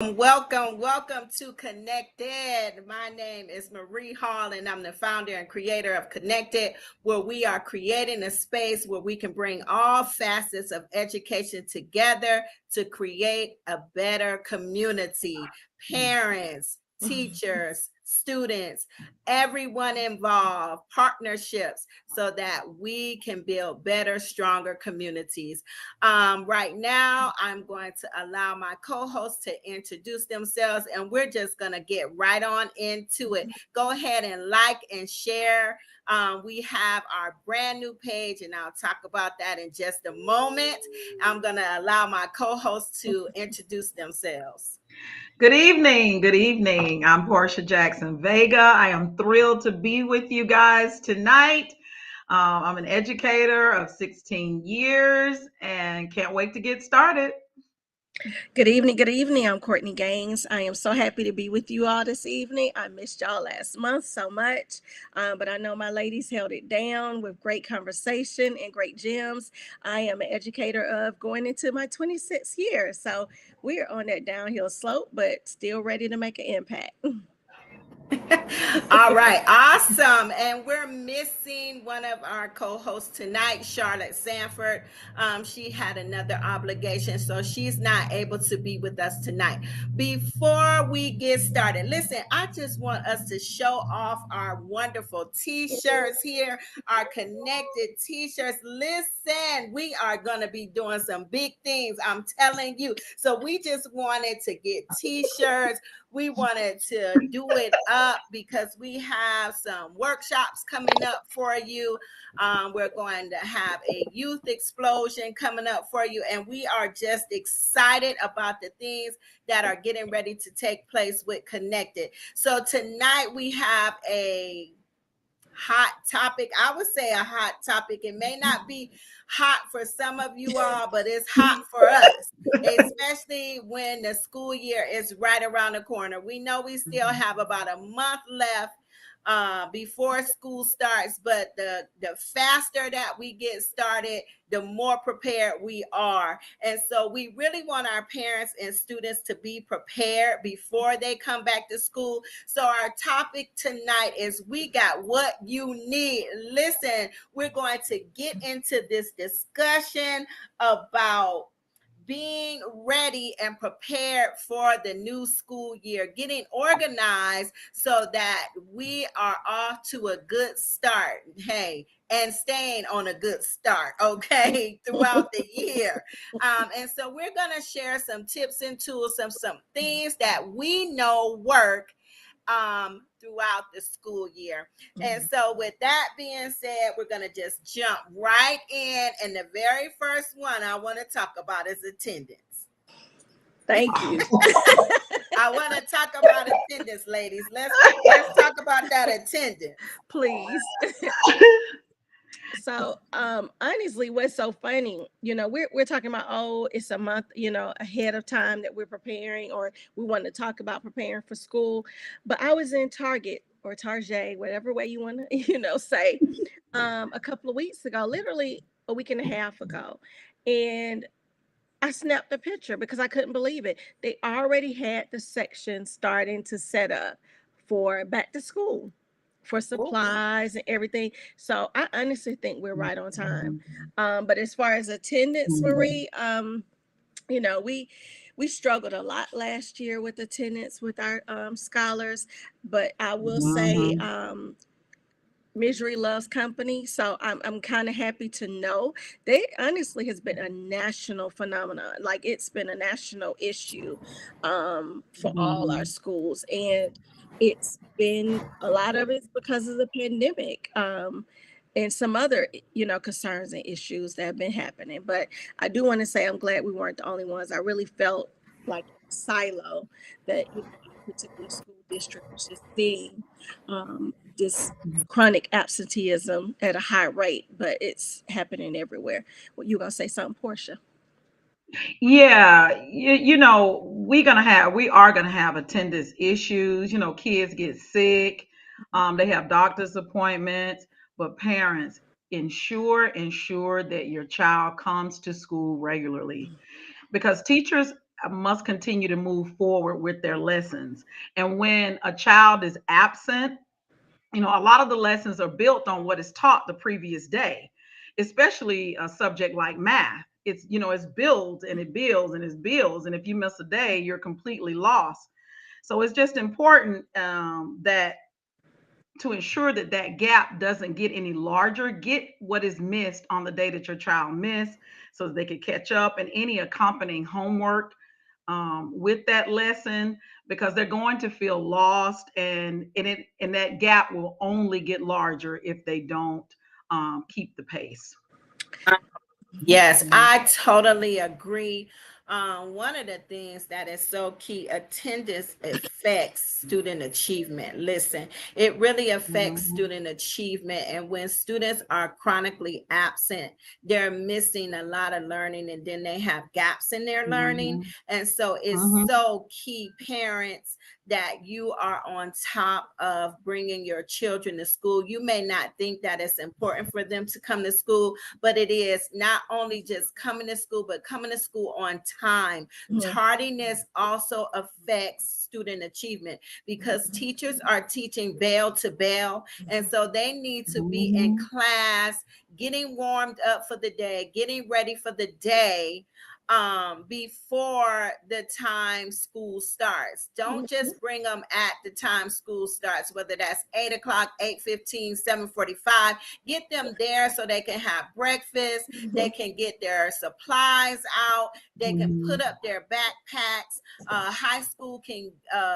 Welcome to Connected. My name is Marie Hall, and I'm the founder and creator of Connected, where we are creating a space where we can bring all facets of education together to create a better community. Parents, teachers, students, everyone involved, partnerships, so that we can build better, stronger communities. Right now, I'm going to allow my co-hosts to introduce themselves, and we're just going to get right on into it. Go ahead and like and share. We have our brand new page, and I'll talk about that in just a moment. I'm going to allow my co-hosts to introduce themselves. Good evening. Good evening. I'm Portia Jackson Vega. I am thrilled to be with you guys tonight. I'm an educator of 16 years and can't wait to get started. Good evening. Good evening. I'm Courtney Gaines. I am so happy to be with you all this evening. I missed y'all last month so much, but I know my ladies held it down with great conversation and great gems. I am an educator of going into my 26th year. So we're on that downhill slope, but still ready to make an impact. All right, awesome. And we're missing one of our co-hosts tonight, Charlotte Sanford. She had another obligation, so she's not able to be with us tonight. Before we get started, listen, I just want us to show off our wonderful t-shirts here, our connected t-shirts. Listen, we are going to be doing some big things, I'm telling you. So we just wanted to get t-shirts. We wanted to do it up because we have some workshops coming up for you. We're going to have a youth explosion coming up for you, and we are just excited about the things that are getting ready to take place with Connected. So tonight we have a hot topic. I would say a hot topic. It may not be hot for some of you all, but it's hot for us, especially when the school year is right around the corner. We know we still have about a month left before school starts, but the faster that we get started, the more prepared we are. And so we really want our parents and students to be prepared before they come back to school. So our topic tonight is we got what you need. Listen, we're going to get into this discussion about being ready and prepared for the new school year, getting organized so that we are off to a good start. Hey, and staying on a good start, okay, throughout the year. And so we're going to share some tips and tools, some things that we know work throughout the school year. And so with that being said, we're going to just jump right in. And the very first one I want to talk about is attendance. Thank you. I want to talk about attendance, ladies. Let's talk about that attendance. Please. So, honestly, what's so funny, we're talking about, oh, it's a month, ahead of time that we're preparing, or we want to talk about preparing for school. But I was in Target or Target, whatever way you want to, say, a couple of weeks ago, literally a week and a half ago. And I snapped a picture because I couldn't believe it. They already had the section starting to set up for back to school, for supplies and everything. So I honestly think we're right on time. But as far as attendance, Marie, we struggled a lot last year with attendance with our scholars. But I will say, Mhm. Misery loves company, so I'm kind of happy to know they honestly has been a national phenomenon. Like it's been a national issue for all our Mhm. schools, and it's been a lot of it's because of the pandemic. And some other, concerns and issues that have been happening. But I do want to say I'm glad we weren't the only ones. I really felt like a silo that, our particular school district was just seeing this chronic absenteeism at a high rate, but it's happening everywhere. Well, you gonna say something, Portia? Yeah, we are gonna have attendance issues. Kids get sick, they have doctor's appointments, but parents ensure that your child comes to school regularly because teachers must continue to move forward with their lessons. And when a child is absent, a lot of the lessons are built on what is taught the previous day, especially a subject like math. It's builds and it builds and it builds. And if you miss a day, you're completely lost. So it's just important that to ensure that that gap doesn't get any larger, get what is missed on the day that your child missed so that they could catch up, and any accompanying homework with that lesson, because they're going to feel lost, and that gap will only get larger if they don't keep the pace. Yes, I totally agree. One of the things that is so key, attendance affects student achievement. Listen, it really affects Mhm, student achievement. And when students are chronically absent, they're missing a lot of learning, and then they have gaps in their learning. mhm, And so it's mhm, so key, parents, that you are on top of bringing your children to school. You may not think that it's important for them to come to school, but it is not only just coming to school, but coming to school on time. Mhm. Tardiness also affects student achievement because teachers are teaching bell to bell. And so they need to be in mhm, class, getting warmed up for the day, getting ready for the day, before the time school starts. Don't just bring them at the time school starts, whether that's 8 o'clock, 8:15, 7:45. Get them there so they can have breakfast, they Mhm. can get their supplies out, they can put mhm, up their backpacks. High school can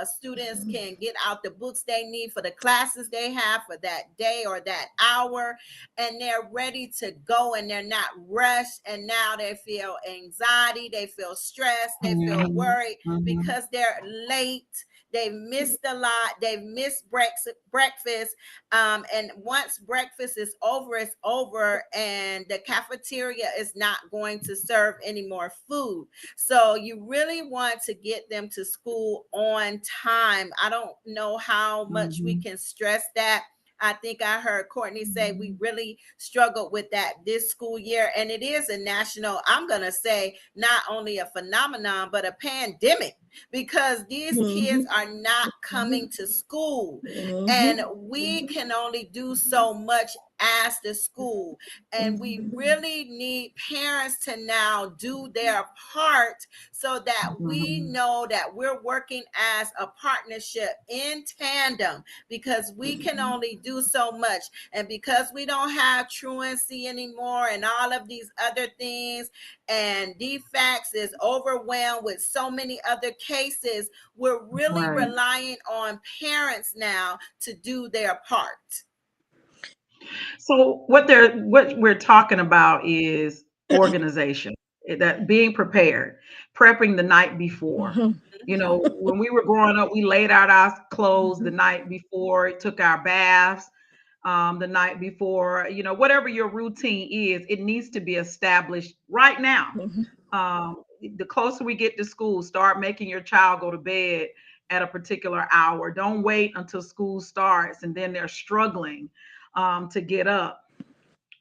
students can get out the books they need for the classes they have for that day or that hour, and they're ready to go, and they're not rushed, and now they feel anxiety, they feel stressed, they feel mhm, worried mhm, because they're late. They've missed a lot. They've missed breakfast. And once breakfast is over, it's over, and the cafeteria is not going to serve any more food. So you really want to get them to school on time. I don't know how much we mhm, can stress that. I think I heard Courtney say we mhm. really struggled with that this school year. And it is a national, I'm going to say, not only a phenomenon, but a pandemic, because these kids Mhm. are not coming Mhm. to school. And Mhm. we can only do so much as the school. And we really need parents to now do their part so that we Mhm. know that we're working as a partnership in tandem, because we can only do so much. And because we don't have truancy anymore and all of these other things, and DFACS is overwhelmed with so many other cases, we're really Right. relying on parents now to do their part. So what we're talking about is organization, that being prepared, prepping the night before. Mhm. When we were growing up, we laid out our clothes the Mhm. night before, took our baths the night before. Whatever your routine is, it needs to be established right now. Mhm. The closer we get to school, start making your child go to bed at a particular hour. Don't wait until school starts and then they're struggling to get up.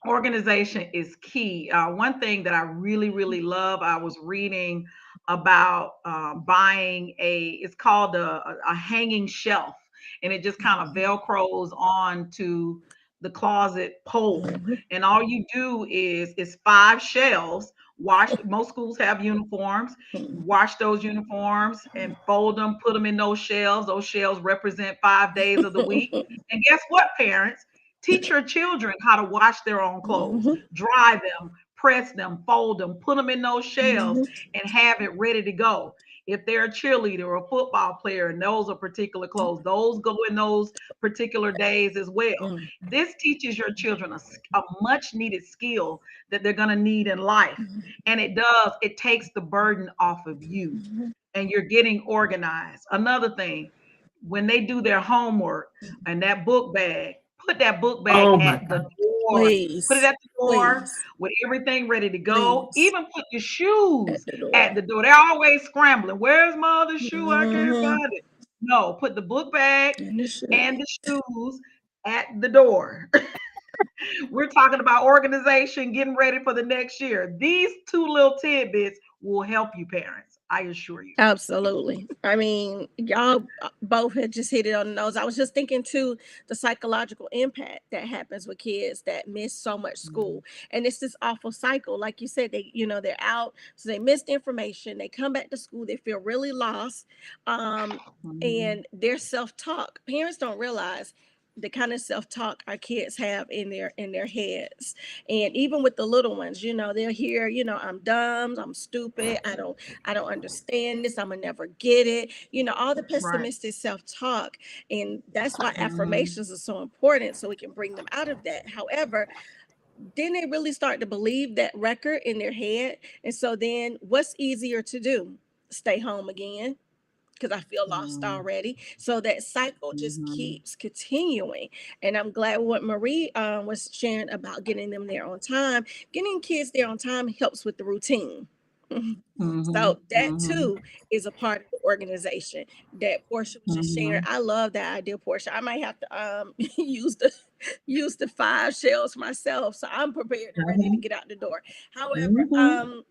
Organization is key. One thing that I really, really love, I was reading about buying it's called a hanging shelf, and it just kind of velcros onto the closet pole. Mhm. And all you do is five shelves. Most schools have uniforms. Wash those uniforms and fold them, put them in those shelves. Those shelves represent 5 days of the week. And guess what, parents? Teach your children how to wash their own clothes, Mhm. dry them, press them, fold them, put them in those shelves, Mhm. and have it ready to go. If they're a cheerleader or a football player and those are particular clothes, those go in those particular days as well. Mhm. This teaches your children a much needed skill that they're going to need in life. And it takes the burden off of you, and you're getting organized. Another thing, when they do their homework and that book bag, put that book bag Oh my at the God. door. Put it Please, at the door please, with everything ready to go. please, Even put your at shoes the at door. the door. They're always scrambling. Where's my other shoe? I can't Mhm. find it. No, put the book bag And the shoe. and the shoes at the door. We're talking about organization, getting ready for the next year. These two little tidbits will help you, parents. I assure you. Absolutely. I mean, y'all both had just hit it on the nose. I was just thinking too, the psychological impact that happens with kids that miss so much Mhm. school. And it's this awful cycle. Like you said, they're out, so they missed information. They come back to school, they feel really lost. Um, Mhm. and their self-talk. Parents don't realize the kind of self-talk our kids have in their heads. And even with the little ones, they'll hear, I'm dumb, I'm stupid, I don't understand this. I'm gonna never get it. All the Right. pessimistic self-talk. And that's why Mhm. affirmations are so important, so we can bring them out of that. However, then they really start to believe that record in their head. And so then what's easier to do? Stay home again because I feel lost Mhm. already. So that cycle just Mhm. keeps continuing. And I'm glad what Marie was sharing about getting them there on time. Getting kids there on time helps with the routine. Mhm. So that Mhm. too is a part of the organization that Portia was just sharing. Mhm. I love that idea, Portia. I might have to use the 5 shells myself, so I'm prepared and ready to Mhm. get out the door. However, Mhm.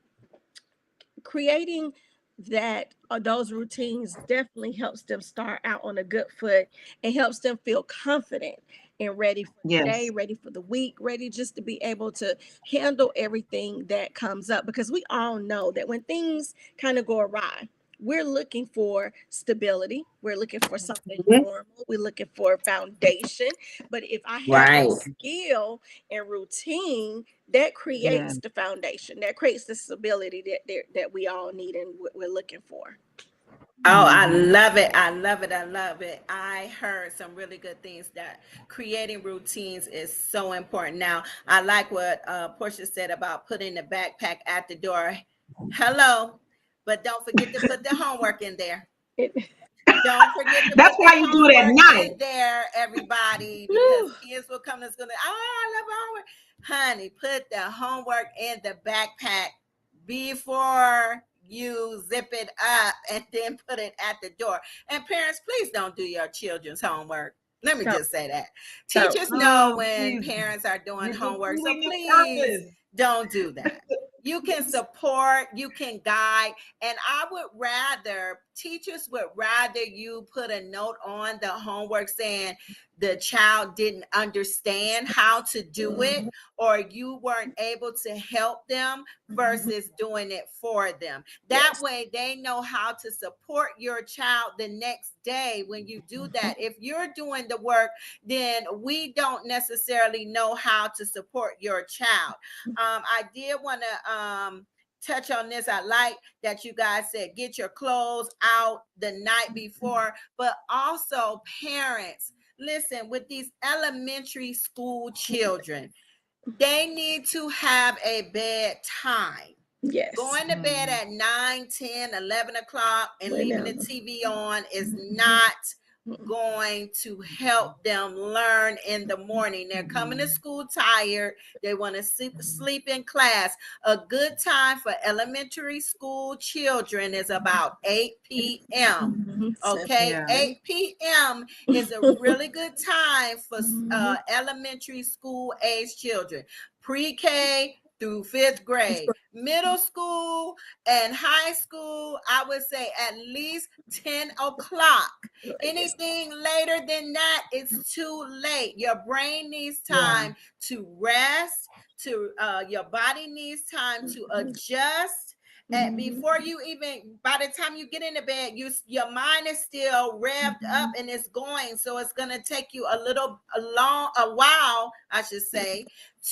creating that those routines definitely helps them start out on a good foot and helps them feel confident and ready for the day, Yes. ready for the week, ready just to be able to handle everything that comes up, because we all know that when things kind of go awry, we're looking for stability, we're looking for something Mhm. normal, we're looking for a foundation. But if I have Right. that skill and routine, that Yeah. creates the foundation, that creates the stability that we all need and we're looking for. Oh, I Mhm. love it. I love it. I love it. I heard some really good things that creating routines is so important. Now, I like what Portia said about putting the backpack at the door. Hello, but don't forget to put the homework in there. It, Don't forget to That's put the why you do it at homework night. in there, everybody, because whew, kids will come to school and, oh, I love homework. Honey, put the homework in the backpack before you zip it up and then put it at the door. And parents, please don't do your children's homework. Let me don't just say that. don't Teachers know Oh, when please. parents are doing You're homework, so defeating the please purpose. don't do that. You can support, you can guide, and I would rather, teachers would rather you put a note on the homework saying the child didn't understand how to do it or you weren't able to help them versus doing it for them. That yes. way they know how to support your child the next day when you do that. If you're doing the work, then we don't necessarily know how to support your child. I did want to touch on this. I like that you guys said get your clothes out the night before, but also parents, listen, with these elementary school children, they need to have a bedtime. Yes. Going to bed Mhm. at 9, 10, 11 o'clock and leaving the Whenever. TV on is not going to help them learn in the morning. They're coming to Mhm. school tired. They want to sleep in class. A good time for elementary school children is about 8 p.m. Okay, 7 Yeah. 8 p.m. is a really good time for elementary school age children, pre-K through fifth grade. Middle school and high school, I would say at least 10 o'clock. Yes. Anything later than that, it's too late. Your brain needs Yeah. time to rest, to your body needs time to adjust. And before you even, by the time you get into bed, your mind is still revved up and it's going. So it's gonna take you a while, I should say,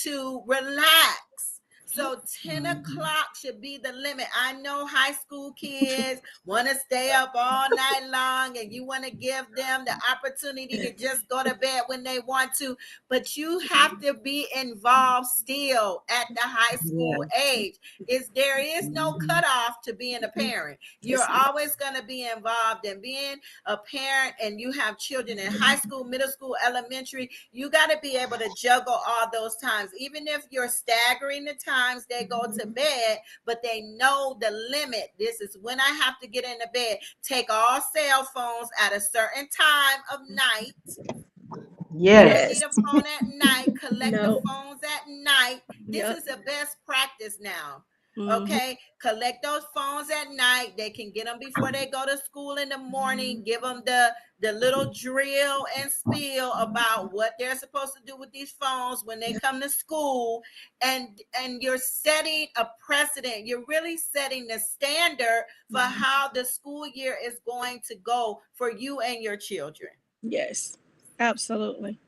to relax. So 10 Mhm. o'clock should be the limit. I know high school kids want to stay up all night long and you want to give them the opportunity to just go to bed when they want to, but you have to be involved still at the high school Yes. age. There is no Mhm. cutoff to being a parent. You're It's not. always going to be involved in being a parent, and you have children in high school, middle school, elementary. You got to be able to juggle all those times, even if you're staggering the times they go to bed, but they know the limit. This is when I have to get into bed. Take all cell phones at a certain time of night. You don't Yes. need Yes. a phone at night. Collect the No. phones at night. This Yep. is the best practice now. Okay, collect those phones at night. They can get them before they go to school in the morning. Give them the little drill and spiel about what they're supposed to do with these phones when they come to school. And you're setting a precedent. You're really setting the standard for how the school year is going to go for you and your children. Yes, absolutely.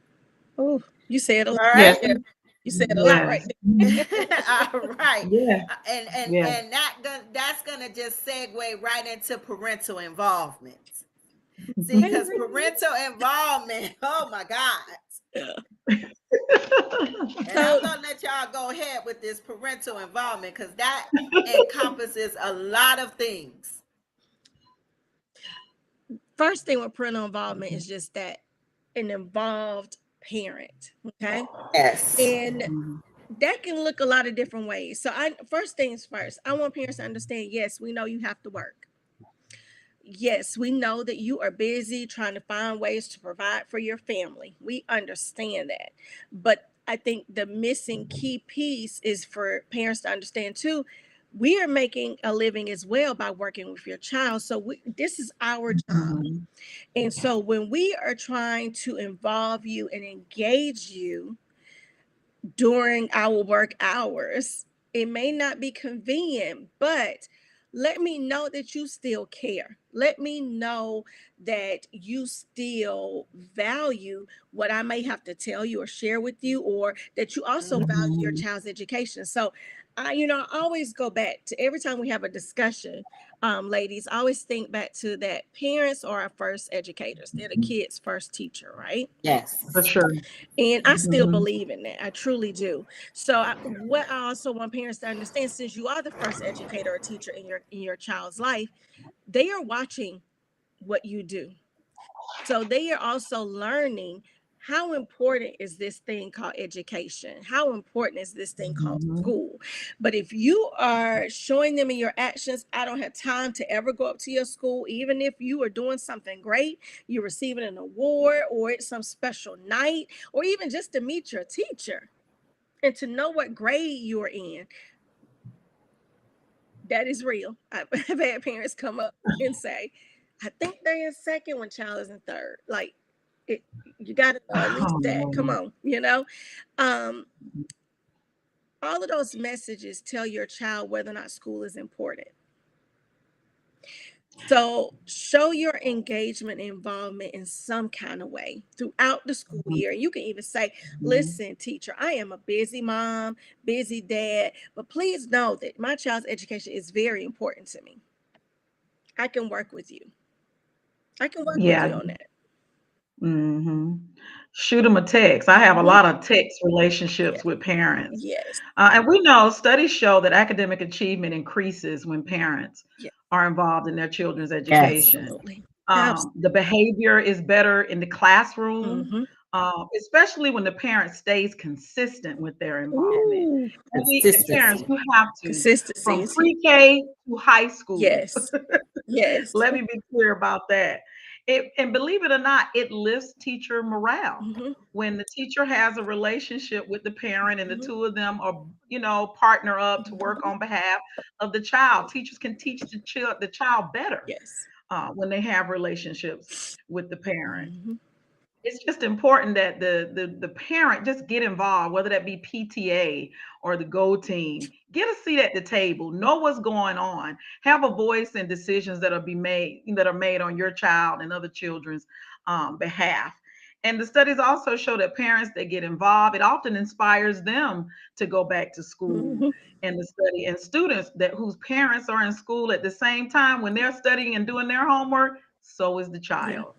Oh, you said a All lot Yes. right. right there. You said a lot right Yes. All right. Yeah. Yeah. And that's gonna just segue right into parental involvement. See, there. I because agree. parental involvement, oh my God. Yeah. And I'm So gonna let y'all go ahead with this parental involvement because that encompasses a lot of things. first thing with parental involvement is just that an involved parent. Okay. Yes. And that can look a lot of different ways. So I first things first, I want parents to understand, yes, we know you have to work. Yes, we know that you are busy trying to find ways to provide for your family. We understand that. But I think the missing key piece is for parents to understand too. We are making a living as well by working with your child. So this is our job. Mhm. And so when we are trying to involve you and engage you during our work hours, it may not be convenient, but let me know that you still care. Let me know that you still value what I may have to tell you or share with you, or that you also value your Mhm. child's education. So, I always go back to every time we have a discussion, ladies, I always think back to that parents are our first educators. They're the kids' first teacher, right? For Yes. sure. And I still Mhm. believe in that. I truly do. So, what I also want parents to understand, since you are the first educator or teacher in your child's life, they are watching what you do. So they are also learning how important is this thing called education? How important is this thing called Mhm. school? But if you are showing them in your actions, I don't have time to ever go up to your school, even if you are doing something great, you're receiving an award, or it's some special night, or even just to meet your teacher and to know what grade you're in. That is real. I've had parents come up and say, I think they're in second when child is in third. Like, it, you got to know at least that. Come Oh, on, you know. Um, all of those messages tell your child whether or not school is important. So show your engagement, involvement in some kind of way throughout the school mhm. year. You can even say, Mhm. listen, teacher, I am a busy mom, busy dad, but please know that my child's education is very important to me. I can work with you. I can work with Yeah. you on that. Mhm. Shoot them a text. I have a Hmm. lot of text Yeah. relationships with parents. Yes. And we know studies show that academic achievement increases when parents Yeah. are involved in their children's Yes. education. Absolutely. The Absolutely. behavior is better in the classroom, Hmm. especially when the parent stays consistent with their involvement. Ooh, And we, as parents, Consistency. you have to, consistency from is huge. pre-K to high school. Yes. Yes. Let me be clear about that. And believe it or not, it lifts teacher morale. Hmm. When the teacher has a relationship with the parent and the Hmm. two of them are, partner up to work Hmm. on behalf of the child, teachers can teach the child better Yes. when they have relationships with the parent. Hmm. It's just important that the parent just get involved, whether that be PTA or the Go team. Get a seat at the table. Know what's going on. Have a voice in decisions that are made on your child and other children's behalf. And the studies also show that parents that get involved, it often inspires them to go back to school Hmm. and to study. And students that whose parents are in school at the same time when they're studying and doing their homework, so is the Yeah, child,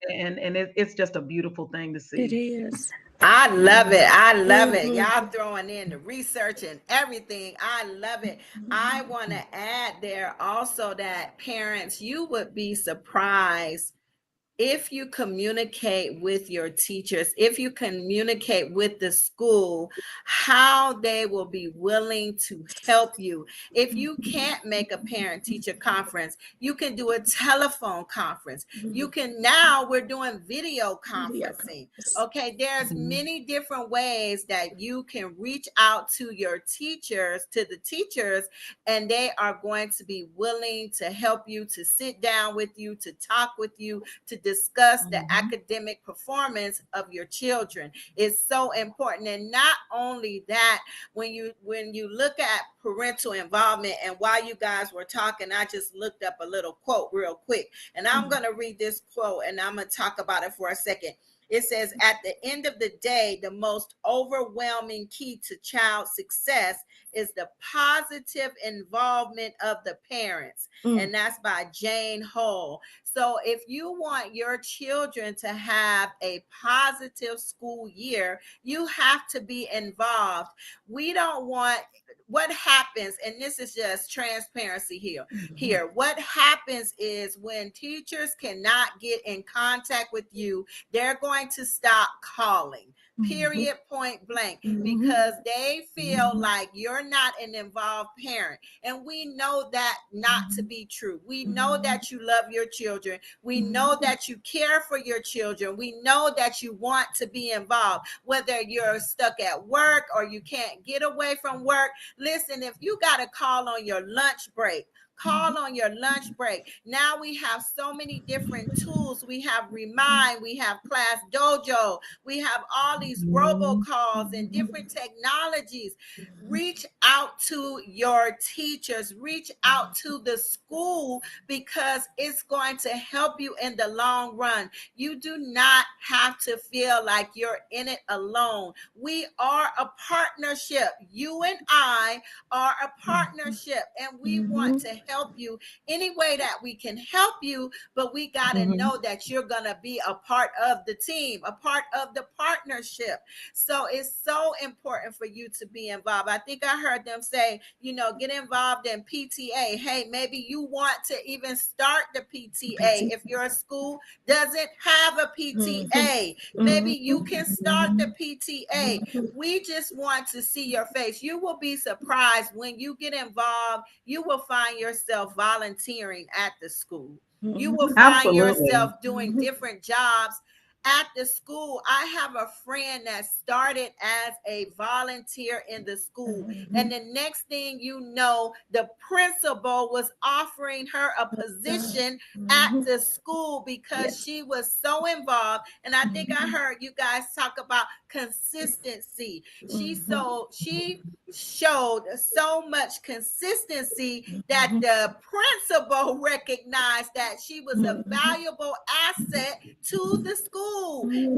and it's just a beautiful thing to it see. is. I love it. I love it. Hmm. Y'all throwing in the research and everything. I love it. I want to add there also that parents, you would be surprised if you communicate with your teachers, if you communicate with the school, how they will be willing to help you. If you can't make a parent teacher conference, you can do a telephone conference. You can, now we're doing video Video conferencing. conference. Okay, there's many different ways that you can reach out to your teachers, to the teachers, and they are going to be willing to help you, to sit down with you, to talk with you, to discuss the academic performance of your children. It's so important. And not only that, when you look at parental involvement, and while you guys were talking, I just looked up a little quote real quick, and I'm going to read this quote and I'm going to talk about it for a second. It says, at the end of the day, the most overwhelming key to child success is the positive involvement of the parents. And that's by Jane Hull. So if you want your children to have a positive school year, you have to be involved. We don't want, what happens, and this is just transparency here, what happens is when teachers cannot get in contact with you, they're going to stop calling. Period, point blank, because they feel like you're not an involved parent. And we know that not to be true. We know that you love your children. We know that you care for your children. We know that you want to be involved, whether you're stuck at work or you can't get away from work. Listen, if you got to call on your lunch break, call on your lunch break. Now we have so many different tools. We have Remind, we have Class Dojo, we have all these robocalls and different technologies. Reach out to your teachers, reach out to the school, because it's going to help you in the long run. You do not have to feel like you're in it alone. We are a partnership. You and I are a partnership, and we want to help you any way that we can help you, but we got to know that you're going to be a part of the team, a part of the partnership. So it's so important for you to be involved. I think I heard them say, get involved in PTA. Hey, maybe you want to even start the PTA. If your school doesn't have a PTA, maybe you can start the PTA. We just want to see your face. You will be surprised when you get involved. You will find yourself volunteering at the school. You will find Absolutely. yourself doing different jobs at the school. I have a friend that started as a volunteer in the school, and the next thing you know, the principal was offering her a position at the school because she was so involved. And I think I heard you guys talk about consistency. She showed so much consistency that the principal recognized that she was a valuable asset to the school.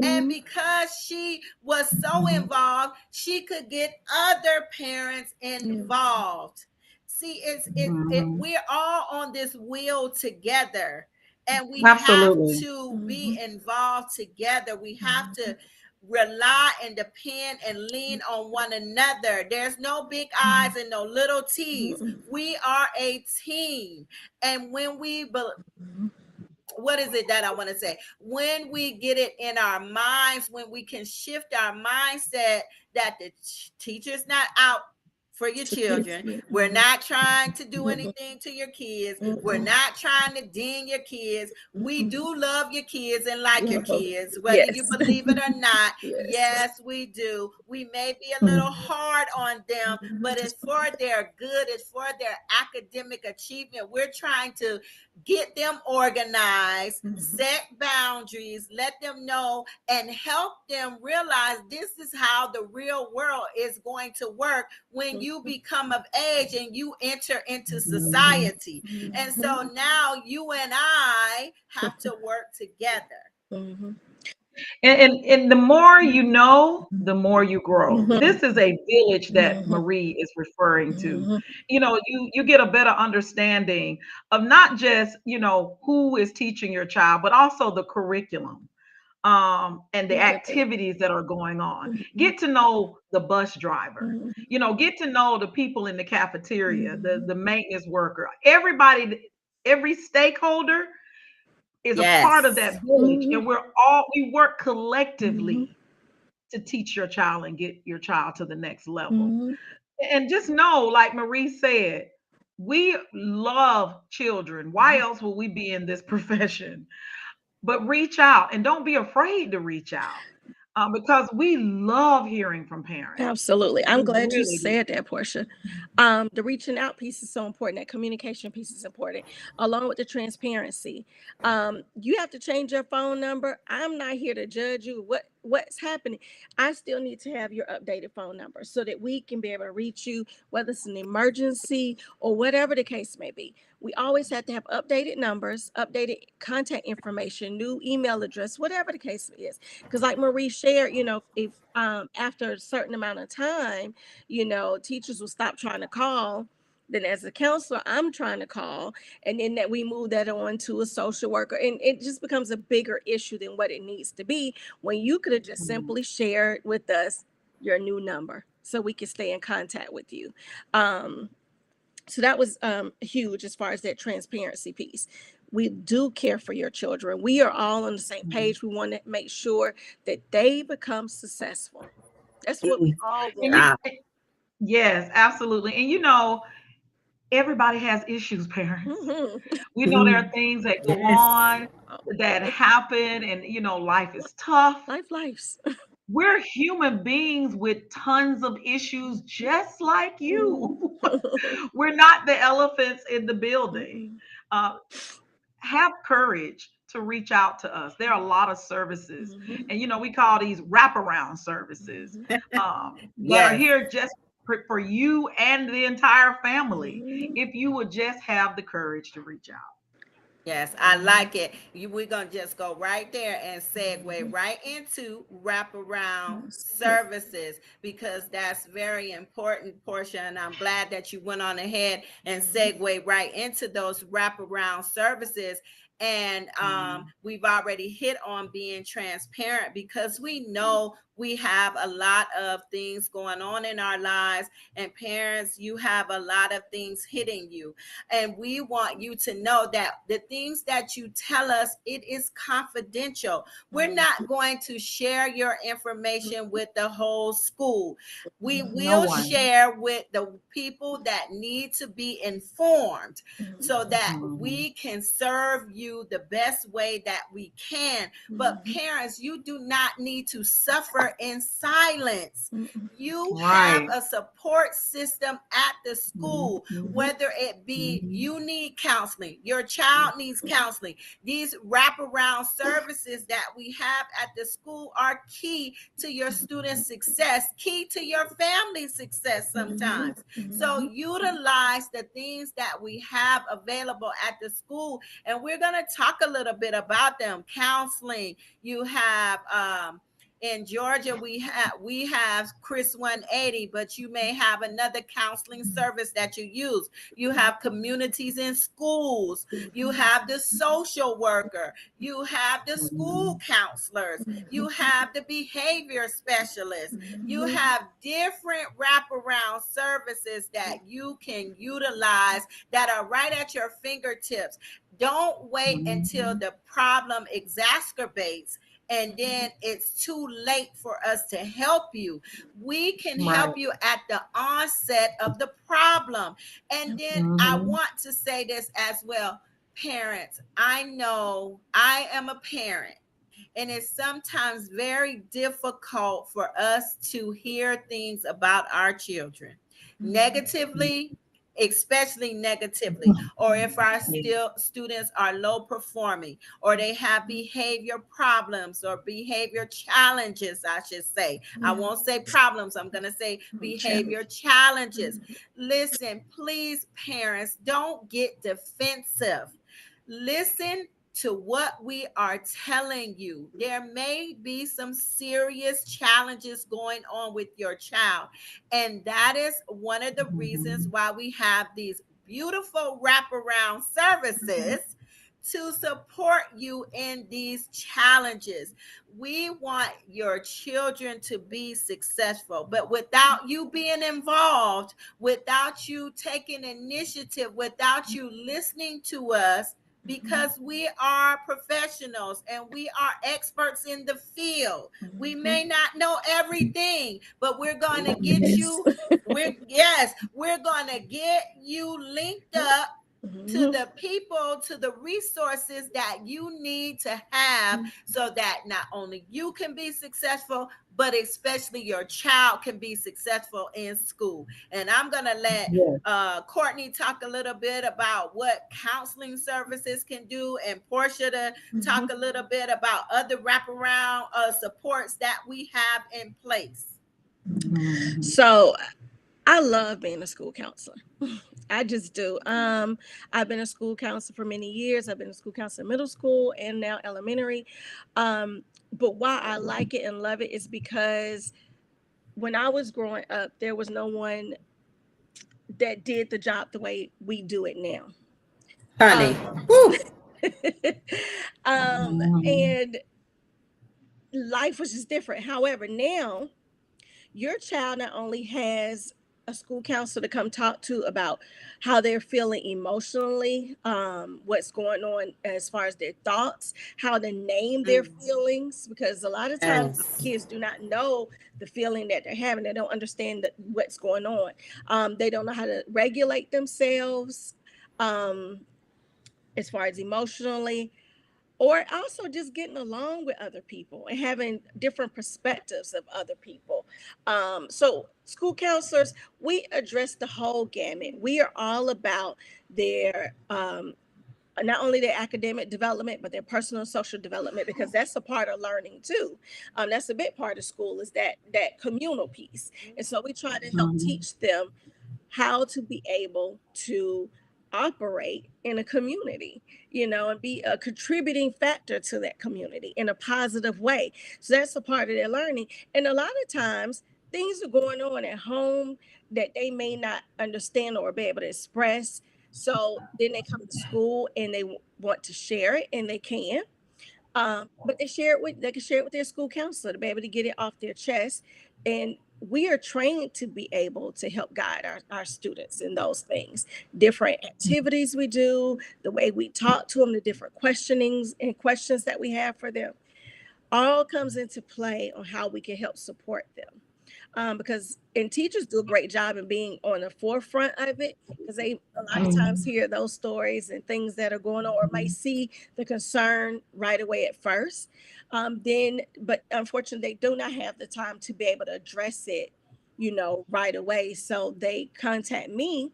And because she was so involved, she could get other parents involved. See, we're all on this wheel together, and we have Absolutely. to be involved together. We have to rely and depend and lean on one another. There's no big I's and no little T's. We are a team. And when what is it that I want to say? When we get it in our minds, when we can shift our mindset that the teacher's not out for your children, we're not trying to do anything to your kids, we're not trying to ding your kids. We do love your kids and like your kids, whether you Yes. believe it or not. Yes. Yes, we do. We may be a little hard on them, but it's for their good, it's for their academic achievement. We're trying to get them organized, set boundaries, let them know, and help them realize this is how the real world is going to work when you become of age and you enter into society. And so now you and I have to work together. And the more you know, the more you grow. This is a village that Marie is referring to. You get a better understanding of not just, who is teaching your child, but also the curriculum, and the activities that are going on. Get to know the bus driver, get to know the people in the cafeteria, the maintenance worker, everybody, every stakeholder is a part of Yes. that village, Mhm. and we work Mhm. collectively to teach your child and get your child to the next level. Mhm. And just know, like Marie said, we love children. Why else would we be in this profession? But reach out and don't be afraid to reach out, because we love hearing from parents. Absolutely. I'm We glad you really do. said that, Portia. The reaching out piece is so important. That communication piece is important, along with the transparency. You have to change your phone number. I'm not here to judge you. What's happening? I still need to have your updated phone number so that we can be able to reach you, whether it's an emergency or whatever the case may be. We always have to have updated numbers, updated contact information, new email address, whatever the case is. Because like Marie shared, if after a certain amount of time, teachers will stop trying to call. Then as a counselor, I'm trying to call, and then that we move that on to a social worker, and it just becomes a bigger issue than what it needs to be, when you could have just Mhm. simply shared with us your new number so we can stay in contact with you. um, so that was huge as far as that transparency piece. We do care for your children. We are all on the same Mhm. page. We want to make sure that they become successful. That's what we Mm. all And want. you, Ah, yes, absolutely. And everybody has issues, parents. Hmm. We know there are mm, things that go yes. on that happen, and life is tough. Life lives. We're human beings with tons of issues, just like Mhm. you. We're not the elephants in the building. Mhm. Uh, have courage to reach out to us. There are a lot of services, Mhm. and we call these wraparound services, Mhm. that are Yes. here just for you and the entire family. Mhm. If you would just have the courage to reach out. Yes, I like it. We're gonna just go right there and segue Mhm. right into wraparound Yes. Yes. services, because that's very important portion. And I'm glad that you went on ahead and Mhm. segue right into those wraparound services. And Mhm. we've already hit on being transparent, because we know we have a lot of things going on in our lives, and parents, you have a lot of things hitting you, and we want you to know that the things that you tell us, it is confidential. We're Mhm. not going to share your information with the whole school. We No will one. share with the people that need to be informed, so that Mhm. we can serve you the best way that we can. But Mhm. parents, you do not need to suffer in silence. Mhm. You have Right. a support system at the school, Mhm. whether it be Mhm. you need counseling, your child needs counseling. These wraparound services that we have at the school are key to your student success, key to your family success Mhm. sometimes. So Mhm. utilize the things that we have available at the school, and we're going to talk a little bit about them. Counseling, you have in Georgia, we have Chris 180, but you may have another counseling service that you use. You have communities in schools. You Mhm. have the social worker. You have the school Mhm. counselors. You have the behavior specialists. You Mhm. have different wraparound services that you can utilize, that are right at your fingertips. Don't wait until Mhm. the problem exacerbates and then it's too late for us to help you. We can Right. help you at the onset of the problem. And then I Mhm. want to say this as well. Parents, I know I am a parent, and it's sometimes very difficult for us to hear things about our children negatively, especially negatively, or if our Yeah. still students are low performing, or they have behavior problems or behavior challenges, I should say. I Yeah. won't say problems, I'm going to say behavior Challenge. challenges. Listen, please, parents, don't get defensive. Listen to what we are telling you. There may be some serious challenges going on with your child. And that is one of the reasons Mhm. why we have these beautiful wraparound services to support you in these challenges. We want your children to be successful, but without you being involved, without you taking initiative, without you listening to us, because we are professionals and we are experts in the field. We may not know everything, but we're going to get Yes. you, we're going to get you linked up to Mhm. the people, to the resources that you need to have so that not only you can be successful, but especially your child can be successful in school. And I'm going to let Yes. Courtney talk a little bit about what counseling services can do, and Portia to talk a little bit about other wraparound supports that we have in place. Mhm. So I love being a school counselor. I just do. I've been a school counselor for many years. I've been a school counselor in middle school and now elementary. But why I like it and love it is because when I was growing up, there was no one that did the job the way we do it now. Honey. Um, Woo. Mhm. and life was just different. However, now your child not only has a school counselor to come talk to about how they're feeling emotionally, what's going on as far as their thoughts, how to name their feelings, because a lot of times Yes. kids do not know the feeling that they're having. They don't understand what's going on. They don't know how to regulate themselves, um, as far as emotionally, or also just getting along with other people and having different perspectives of other people. So, school counselors, we address the whole gamut. We are all about their not only their academic development, but their personal and social development, because that's a part of learning too. That's a big part of school, is that communal piece. And so we try to help Mhm. teach them how to be able to operate in a community, and be a contributing factor to that community in a positive way. So that's a part of their learning. And a lot of times things are going on at home that they may not understand or be able to express. So then they come to school and they want to share it, and they can. But they can share it with their school counselor to be able to get it off their chest. And we are trained to be able to help guide our students in those things. Different activities we do, the way we talk to them, the different questionings and questions that we have for them, all comes into play on how we can help support them. Because and teachers do a great job in being on the forefront of it, because they a lot of times Mhm. hear those stories and things that are going on, or may see the concern right away at first. But unfortunately, they do not have the time to be able to address it, right away. So they contact me,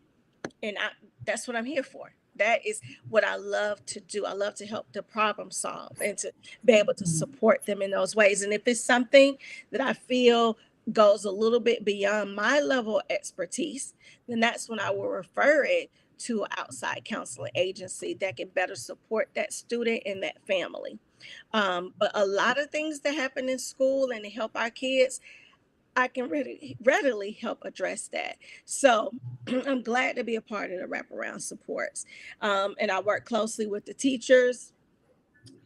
and that's what I'm here for. That is what I love to do. I love to help the problem solve and to be able to support them in those ways. And if it's something that I feel goes a little bit beyond my level of expertise, then that's when I will refer it to an outside counseling agency that can better support that student and that family. But a lot of things that happen in school and to help our kids, I can readily help address that. So I'm glad to be a part of the wraparound supports. And I work closely with the teachers,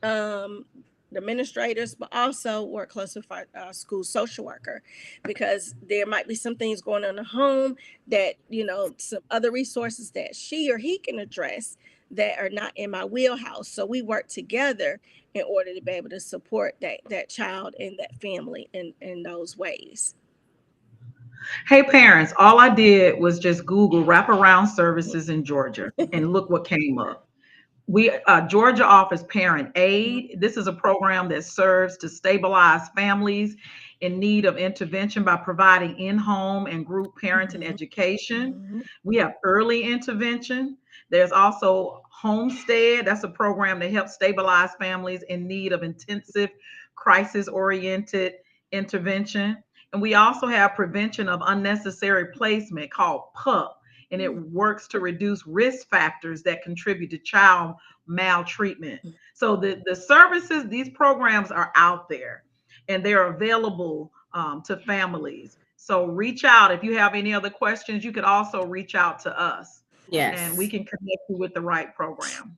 um, the administrators, but also work closely with our school social worker, because there might be some things going on in the home that, some other resources that she or he can address that are not in my wheelhouse. So we work together in order to be able to support that child and that family in those ways. Hey parents, all I did was just Google wraparound services in Georgia and look what came up. Georgia offers parent aid. This is a program that serves to stabilize families in need of intervention by providing in-home and group parenting Mhm, education. mhm, We have early intervention. There's also homestead. That's a program that helps stabilize families in need of intensive crisis-oriented intervention. And we also have prevention of unnecessary placement called PUP, and it works to reduce risk factors that contribute to child maltreatment. So the services, these programs are out there and they're available to families. So reach out if you have any other questions. You could also reach out to us and we Yes. can connect you with the right program.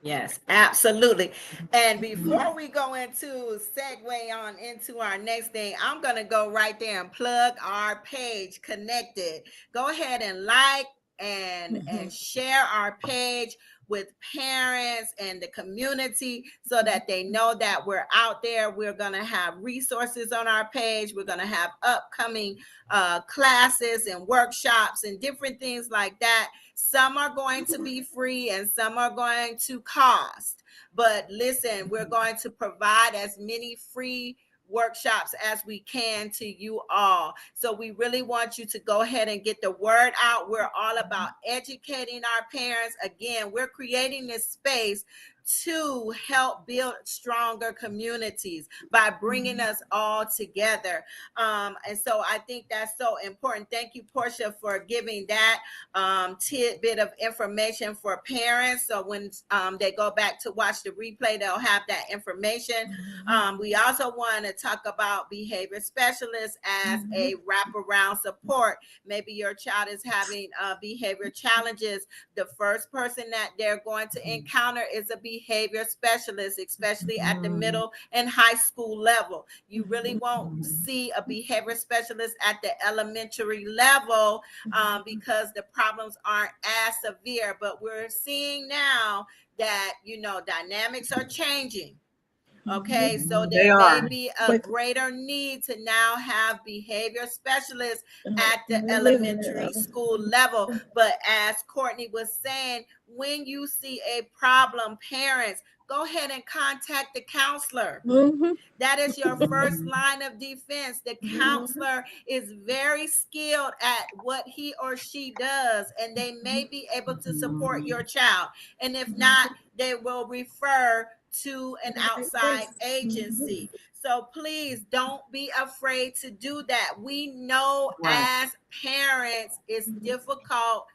Yes, absolutely. And before we go into segue on into our next thing, I'm going to go right there and plug our page, Connected. Go ahead and like and mhm, share our page. with parents and the community so that they know that we're out there. We're going to have resources on our page. We're going to have upcoming classes and workshops and different things like that. Some are going to be free and some are going to cost. But listen, we're going to provide as many free workshops as we can to you all. So we really want you to go ahead and get the word out. We're all about educating our parents. Again, we're creating this space to help build stronger communities by bringing us all together. And so I think that's so important. Thank you, Portia, for giving that tidbit of information for parents. So when they go back to watch the replay, they'll have that information. We also want to talk about behavior specialists as a wraparound support. Maybe your child is having behavior challenges. The first person that they're going to encounter is a behavior specialist, especially at the middle and high school level. You really won't see a behavior specialist at the elementary level because the problems aren't as severe. But we're seeing now that, dynamics are changing. Okay, so They there may are. be a greater need to now have behavior specialists at the living elementary school level. But as Courtney was saying, when you see a problem, parents, go ahead and contact the counselor. That is your first line of defense. The counselor is very skilled at what he or she does, and they may be able to support your child. And if not, they will refer to an outside agency. So please don't be afraid to do that. We know Right. as parents, it's difficult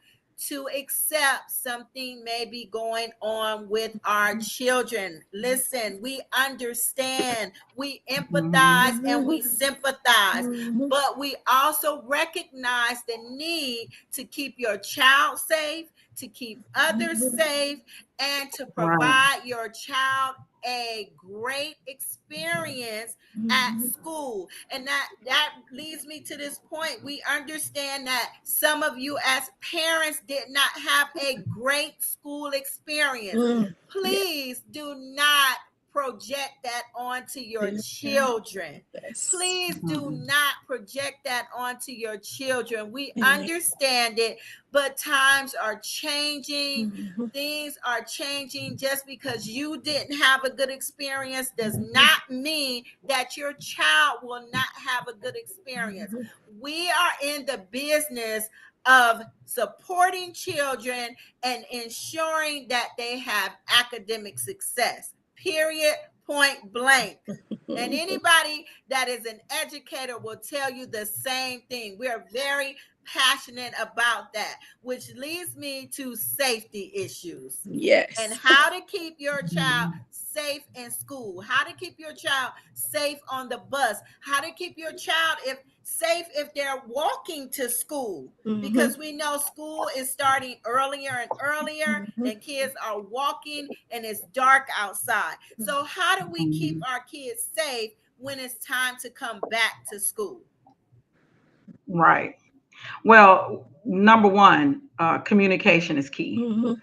to accept something may be going on with our children. Listen, we understand, we empathize, and we sympathize, but we also recognize the need to keep your child safe, to keep others safe, and to Right. provide your child a great experience at school. And that leads me to this point. We understand that some of you as parents did not have a great school experience. Please do not project that onto your children. Please do not project that onto your children. We understand it, but times are changing. Things are changing. Just because you didn't have a good experience does not mean that your child will not have a good experience. We are in the business of supporting children and ensuring that they have academic success. Period. Point blank. And anybody that is an educator will tell you the same thing. We are very passionate about that, which leads me to safety issues and how to keep your child safe in school, how to keep your child safe on the bus, how to keep your child safe if they're walking to school, because we know school is starting earlier and earlier and kids are walking and it's dark outside. So how do we keep our kids safe when it's time to come back to school? Right. Well, number one, communication is key.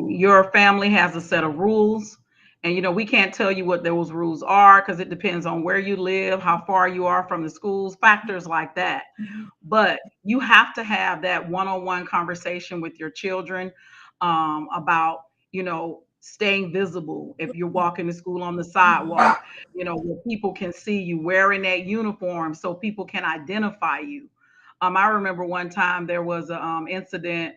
Your family has a set of rules, and we can't tell you what those rules are because it depends on where you live, how far you are from the schools, factors like that. But you have to have that one-on-one conversation with your children about, staying visible if you're walking to school on the sidewalk, where people can see you wearing that uniform so people can identify you. I remember one time there was an incident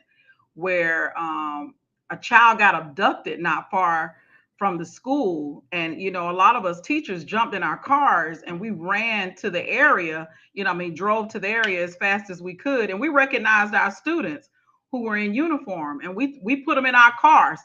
where a child got abducted not far from the school. And, a lot of us teachers jumped in our cars and we ran to the area, drove to the area as fast as we could. And we recognized our students who were in uniform and we put them in our cars.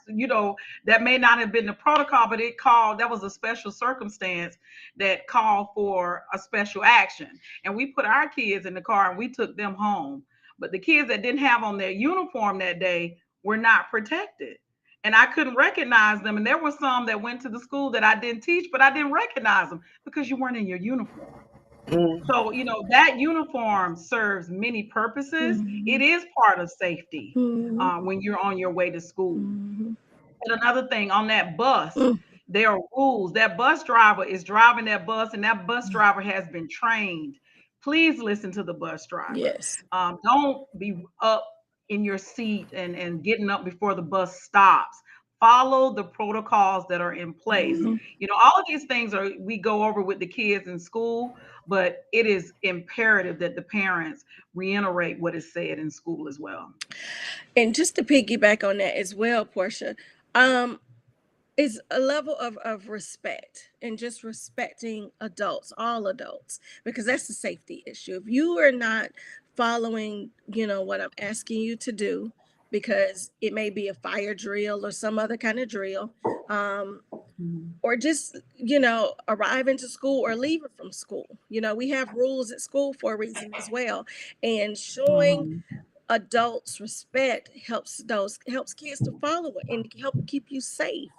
That may not have been the protocol, but that was a special circumstance that called for a special action. And we put our kids in the car and we took them home. But the kids that didn't have on their uniform that day were not protected. And I couldn't recognize them. And there were some that went to the school that I didn't teach, but I didn't recognize them because you weren't in your uniform. So, that uniform serves many purposes. It is part of safety when you're on your way to school. And another thing on that bus, Mm, there are rules. That bus driver is driving that bus, and that bus driver has been trained. Please listen to the bus driver. yes. Don't be up in your seat and getting up before the bus stops. Follow the protocols that are in place. Mhm. All of these things are we go over with the kids in school, but it is imperative that the parents reiterate what is said in school as well. And just to piggyback on that as well, Portia, um, is a level of respect and just respecting adults, all adults, because that's a safety issue. If you are not following, what I'm asking you to do, because it may be a fire drill or some other kind of drill, um, Mhm. or just, arriving to school or leaving from school. We have rules at school for a reason as well. And showing Mhm. adults respect helps kids to follow it and help keep you safe.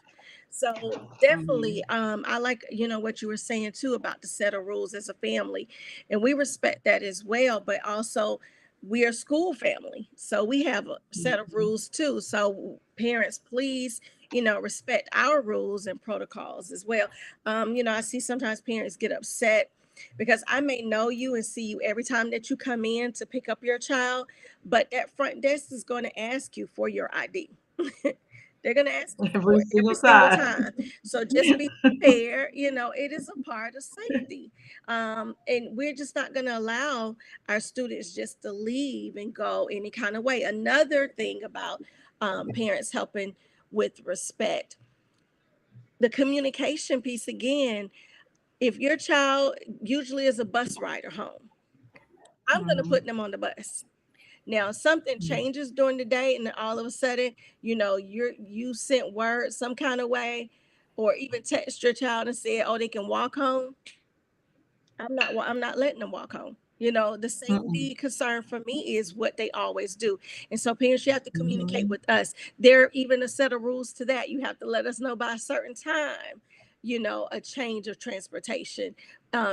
So definitely, Mhm. I like, what you were saying too about the set of rules as a family, and we respect that as well. But also, we are school family, so we have a set of Mhm. rules too. So parents, please, respect our rules and protocols as well. I see sometimes parents get upset because I may know you and see you every time that you come in to pick up your child, but that front desk is going to ask you for your ID. They're going to ask you Every for it every single single time. time. So just be prepared. It is a part of safety. And we're just not going to allow our students just to leave and go any kind of way. Another thing about parents helping with respect, the communication piece again. If your child usually is a bus rider home, I'm going to Mhm. put them on the bus. Now, something changes during the day, and then all of a sudden, you sent word some kind of way, or even text your child and said, "Oh, they can walk home." I'm not letting them walk home. The Mm-mm. safety concern for me is what they always do. And so parents, you have to communicate Mhm. with us. There even a set of rules to that. You have to let us know by a certain time, a change of transportation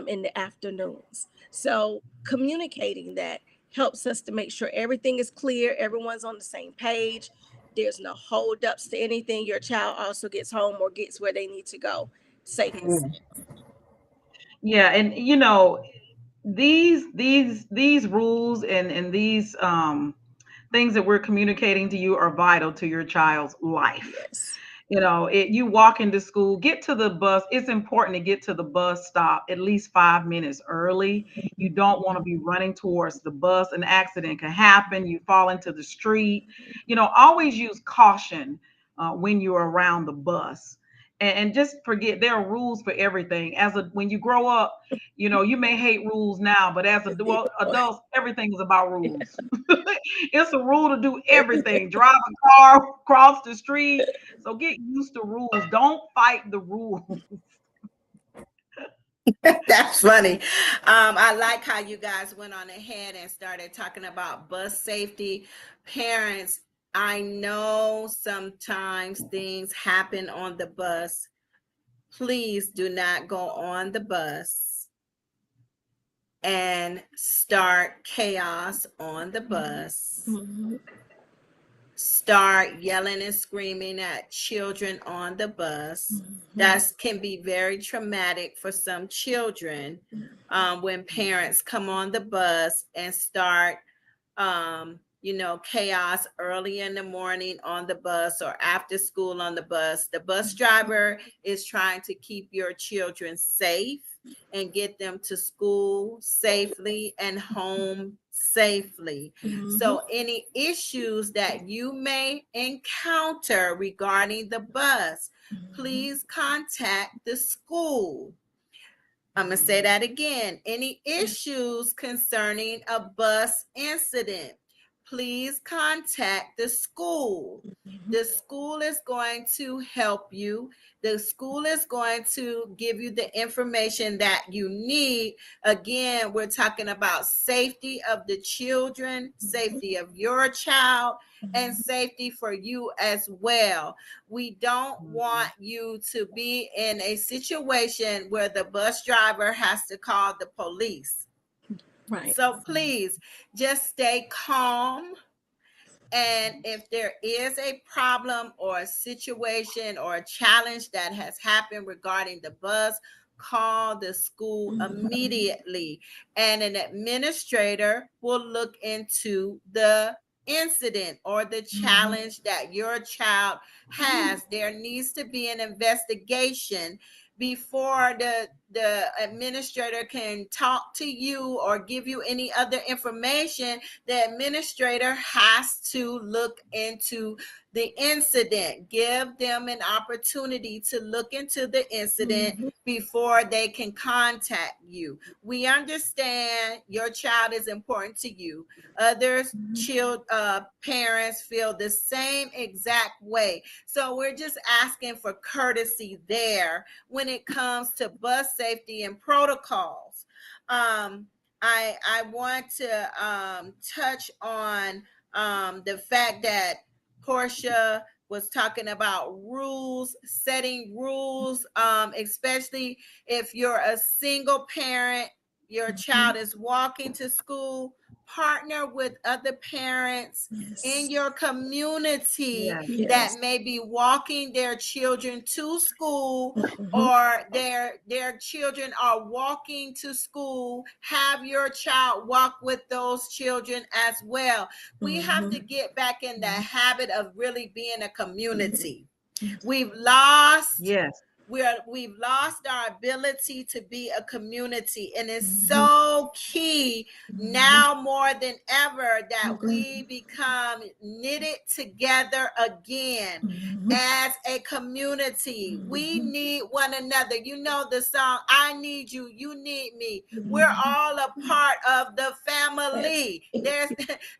in the afternoons. So communicating that helps us to make sure everything is clear, everyone's on the same page. There's no holdups to anything. Your child also gets home or gets where they need to go safe and sound. Yeah, and these rules and these things that we're communicating to you are vital to your child's life. Yes. You walk into school, get to the bus. It's important to get to the bus stop at least 5 minutes early. You don't want to be running towards the bus. An accident can happen. You fall into the street. Always use caution when you're around the bus. And just forget there are rules for everything. When you grow up, you may hate rules now, but as adults, everything is about rules. It's a rule to do everything. Drive a car, cross the street. So get used to rules. Don't fight the rules. That's funny. I like how you guys went on ahead and started talking about bus safety. Parents, I know sometimes things happen on the bus. Please do not go on the bus and start chaos on the bus. Mhm. Start yelling and screaming at children on the bus. Mhm. That can be very traumatic for some children when parents come on the bus and start chaos early in the morning on the bus or after school on the bus. The bus driver is trying to keep your children safe and get them to school safely and home safely. Mhm. So, any issues that you may encounter regarding the bus, Mhm. please contact the school. I'm going to say that again. Any issues concerning a bus incident, please contact the school. Mhm. The school is going to help you. The school is going to give you the information that you need. Again, we're talking about safety of the children, safety of your child, and safety for you as well. We don't want you to be in a situation where the bus driver has to call the police. Right. So please just stay calm And if there is a problem or a situation or a challenge that has happened regarding the bus, call the school immediately. And an administrator will look into the incident or the challenge that your child has. There needs to be an investigation before the administrator can talk to you or give you any other information. The administrator has to look into the incident, give them an opportunity to look into the incident before they can contact you. We understand your child is important to you. Others parents feel the same exact way. So we're just asking for courtesy there when it comes to bus safety and protocols. I want to touch on the fact that Portia was talking about rules, setting rules, especially if you're a single parent, your child is walking to school. Partner with other parents in your community that may be walking their children to school, or their children are walking to school. Have your child walk with those children as well. We have to get back in the habit of really being a community. We've lost we've lost our ability to be a community, and it's so key now more than ever that we become knitted together again as a community. We need one another. You know the song, I need you, you need me. We're all a part of the family. There's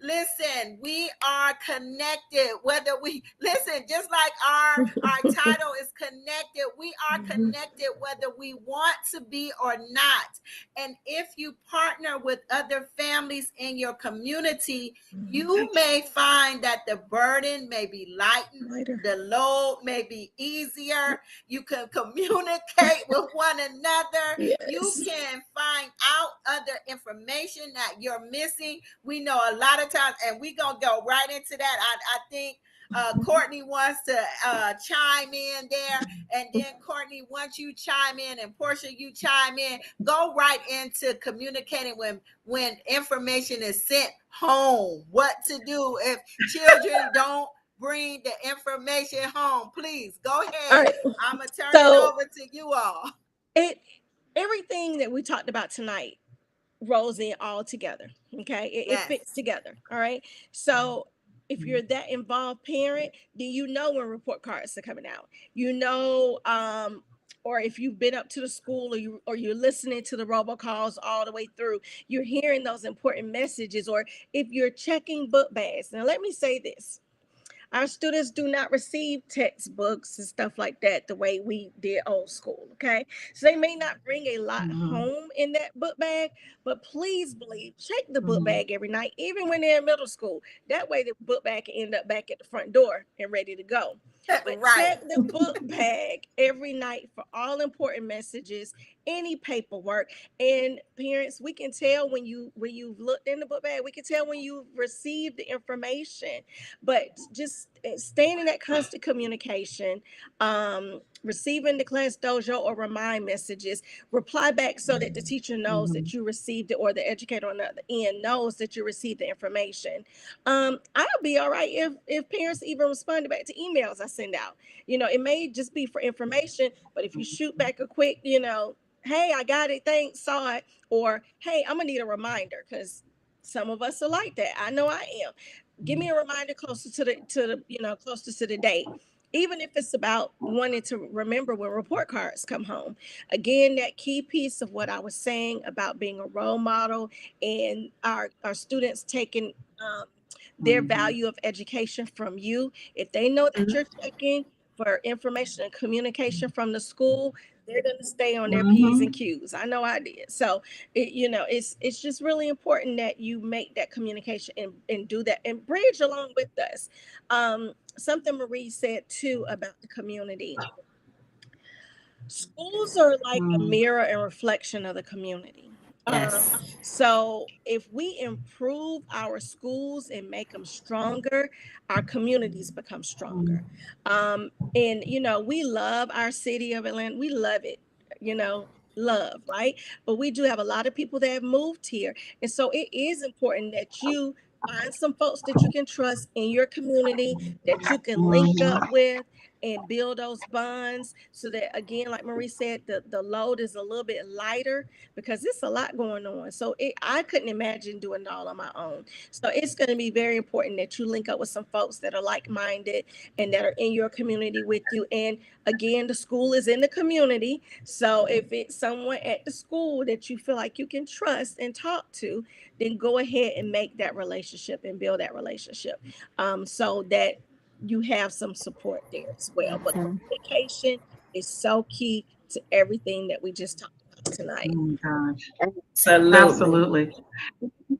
listen, we are connected, whether we listen, just like our title is connected, we are connected whether we want to be or not. And if you partner with other families in your community, you may find that the burden may be lightened, the load may be easier. You can communicate with one another. You can find out other information that you're missing. We know a lot of times, and we're going to go right into that. I think Courtney wants to chime in there, and then Courtney, once you chime in, and Portia, you chime in, go right into communicating when information is sent home, what to do if children don't bring the information home. Please go ahead. I'm gonna turn it over to you all. Everything that we talked about tonight rolls in all together. Okay. It fits together. All right. So if you're that involved parent, then you know when report cards are coming out. You know, or if you've been up to the school, or you're listening to the robocalls all the way through, you're hearing those important messages. Or if you're checking book bags. Now let me say this. Our students do not receive textbooks and stuff like that the way we did old school, okay? So they may not bring a lot home in that book bag, but please believe, check the book bag every night, even when they're in middle school. That way the book bag can end up back at the front door and ready to go. But check the book bag every night for all important messages, any paperwork. And parents, we can tell when you've looked in the book bag, we can tell when you've received the information. But just staying in that constant communication, receiving the class dojo or remind messages, reply back so that the teacher knows that you received it, or the educator on the other end knows that you received the information. I'll be all right if parents even responded back to emails I send out. It may just be for information, but if you shoot back a quick, hey, I got it, thanks, saw it, or hey, I'm gonna need a reminder, because some of us are like that. I know I am. Give me a reminder closer to the closer to the date, even if it's about wanting to remember when report cards come home. Again, that key piece of what I was saying about being a role model, and our students taking their value of education from you. If they know that you're checking for information and communication from the school, they're going to stay on their P's and Q's. I know I did. So, it's just really important that you make that communication and do that and bridge along with us. Something Marie said too about the community. Schools are like a mirror and reflection of the community. Um, Yes. so if we improve our schools and make them stronger, our communities become stronger. And we love our city of Atlanta. We love it. You know, love, right? But we do have a lot of people that have moved here, and so it is important that you find some folks that you can trust in your community that you can link up Mhm. with and build those bonds so that, again, like Marie said, the load is a little bit lighter because it's a lot going on. So I couldn't imagine doing it all on my own. So it's going to be very important that you link up with some folks that are like minded and that are in your community with you. And again, the school is in the community. So if it's someone at the school that you feel like you can trust and talk to, then go ahead and make that relationship and build that relationship, so that you have some support there as well. But Mhm. communication is so key to everything that we just talked about Oh tonight. my gosh. Absolutely. Absolutely.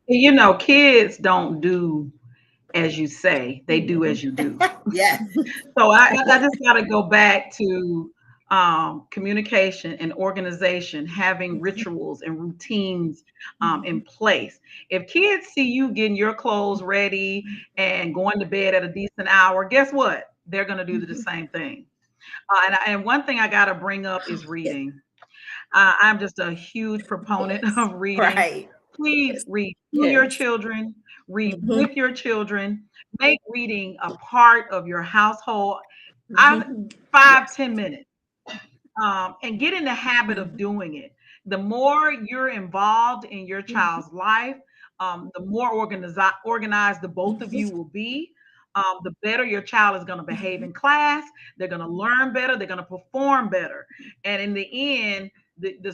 You know, kids don't do as you say, they do Mhm. as you do. Yes. So I just got to go back to communication and organization, having rituals and routines in place. If kids see you getting your clothes ready and going to bed at a decent hour, guess what? They're going to do the Mhm. same thing. And one thing I got to bring up is Yes. reading. I'm just a huge proponent Yes. of reading. Right. Please Yes. read to your Yes. children, read Mhm. with your children, make reading a part of your household. I Mhm. 5-10 minutes, and get in the habit of Mhm. doing it. The more you're involved in your Mhm. child's life, the more organized the both of you Mhm. will be. The better your child is going to behave in class. They're going to learn better. They're going to perform better. And in the end,